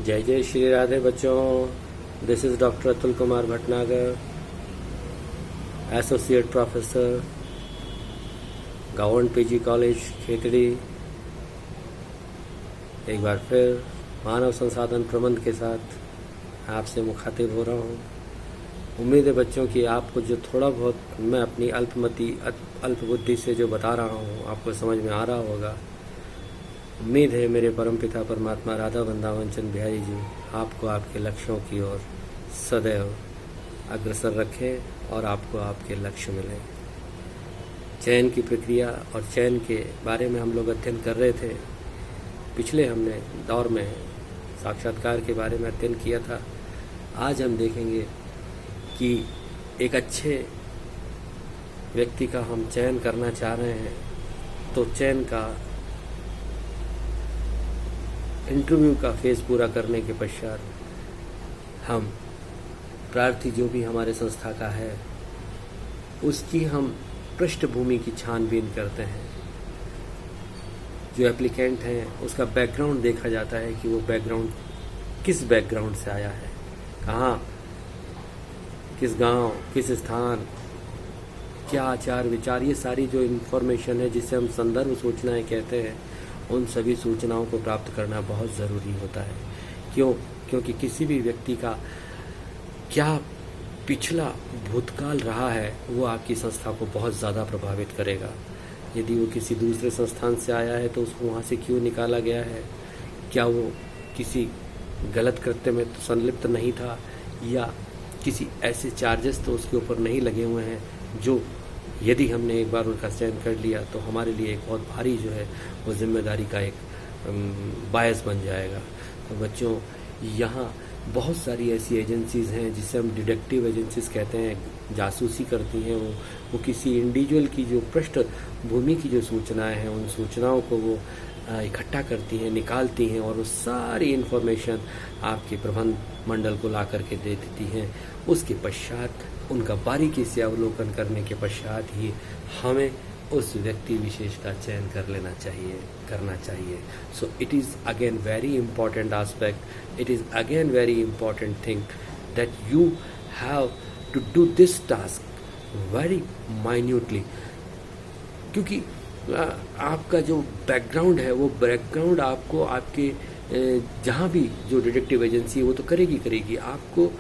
जय जय श्री राधे बच्चों। This is doctor Atul Kumar Bhatnagar, associate professor, government PG college Khetri. एक बार फिर मानव संसाधन प्रबंध के साथ आपसे मुखातिब हो रहा हूँ। उम्मीद है बच्चों कि आपको जो थोड़ा बहुत मैं अपनी अल्प बुद्धि से जो बता रहा हूँ आपको समझ में आ रहा होगा। उम्मीद है मेरे परमपिता परमात्मा राधा वृंदावन चंद बिहारी जी आपको आपके लक्ष्यों की ओर सदैव अग्रसर रखें और आपको आपके लक्ष्य मिले। चयन की प्रक्रिया और चयन के बारे में हम लोग अध्ययन कर रहे थे। पिछले हमने दौर में साक्षात्कार के बारे में अध्ययन किया था। आज हम देखेंगे कि एक अच्छे व्यक्ति का हम चयन करना चाह रहे हैं तो चयन का इंटरव्यू का फेज़ पूरा करने के पश्चात हम प्रार्थी जो भी हमारे संस्था का है उसकी हम पृष्ठभूमि की छानबीन करते हैं। जो एप्लीकेंट हैं उसका बैकग्राउंड देखा जाता है कि वो बैकग्राउंड किस बैकग्राउंड से आया है, कहाँ, किस गांव, किस स्थान, क्या आचार विचार, ये सारी जो इन्फॉर्मेशन है जिसे हम संदर्भ सूचनाएं कहते हैं, उन सभी सूचनाओं को प्राप्त करना बहुत ज़रूरी होता है। क्योंकि किसी भी व्यक्ति का क्या पिछला भूतकाल रहा है वो आपकी संस्था को बहुत ज़्यादा प्रभावित करेगा। यदि वो किसी दूसरे संस्थान से आया है तो उसको वहाँ से क्यों निकाला गया है, क्या वो किसी गलत कृत्य में तो संलिप्त नहीं था, या किसी ऐसे चार्जेस तो उसके ऊपर नहीं लगे हुए हैं जो यदि हमने एक बार उनका चयन कर लिया तो हमारे लिए एक बहुत भारी जो है वो जिम्मेदारी का एक बायस बन जाएगा। तो बच्चों, यहाँ बहुत सारी ऐसी एजेंसीज़ हैं जिसे हम डिटेक्टिव एजेंसीज कहते हैं, जासूसी करती हैं। वो किसी इंडिविजुअल की जो पृष्ठभूमि की जो सूचनाएं हैं उन सूचनाओं को वो इकट्ठा करती हैं, निकालती हैं और वो सारी इन्फॉर्मेशन आपके प्रबंध मंडल को ला करके दे देती हैं। उसके पश्चात उनका बारीकी से अवलोकन करने के पश्चात ही हमें उस व्यक्ति विशेष का चयन करना चाहिए। So it is again very important aspect, it is again very important thing that you have to do this task very minutely. क्योंकि आपका जो बैकग्राउंड है वो बैकग्राउंड आपको आपके जहाँ भी जो डिटेक्टिव एजेंसी है वो तो करेगी, आपको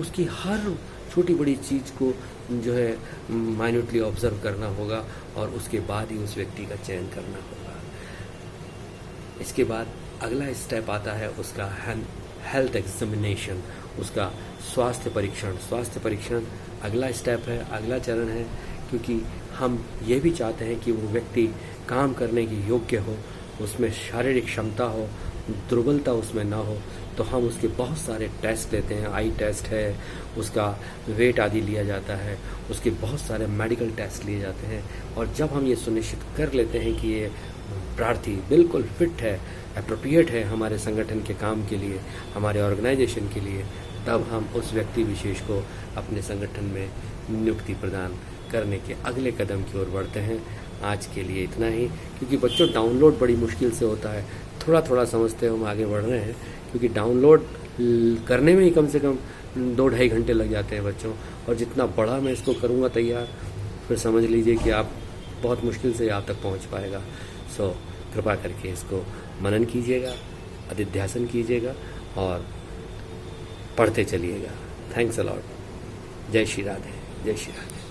उसकी हर छोटी बड़ी चीज़ को जो है माइन्यूटली ऑब्जर्व करना होगा और उसके बाद ही उस व्यक्ति का चयन करना होगा। इसके बाद अगला स्टेप आता है उसका हेल्थ एग्जामिनेशन, उसका स्वास्थ्य परीक्षण अगला स्टेप है, अगला चरण है। क्योंकि हम ये भी चाहते हैं कि वो व्यक्ति काम करने की योग्य हो, उसमें शारीरिक क्षमता हो, दुर्बलता उसमें ना हो। तो हम उसके बहुत सारे टेस्ट लेते हैं, आई टेस्ट है, उसका वेट आदि लिया जाता है, उसके बहुत सारे मेडिकल टेस्ट लिए जाते हैं। और जब हम ये सुनिश्चित कर लेते हैं कि ये प्रार्थी बिल्कुल फिट है, एप्रोप्रिएट है हमारे संगठन के काम के लिए, हमारे ऑर्गेनाइजेशन के लिए, तब हम उस व्यक्ति विशेष को अपने संगठन में नियुक्ति प्रदान करने के अगले कदम की ओर बढ़ते हैं। आज के लिए इतना ही। क्योंकि बच्चों डाउनलोड बड़ी मुश्किल से होता है, थोड़ा समझते हम आगे बढ़ रहे हैं। क्योंकि डाउनलोड करने में ही कम से कम 2-2.5 घंटे लग जाते हैं बच्चों, और जितना बड़ा मैं इसको करूँगा तैयार, फिर समझ लीजिए कि आप बहुत मुश्किल से आप तक पहुँच पाएगा। सो कृपा करके इसको मनन कीजिएगा, अदिध्यासन कीजिएगा और पढ़ते चलिएगा। Thanks a lot. जय श्री राधे, जय श्री राधे।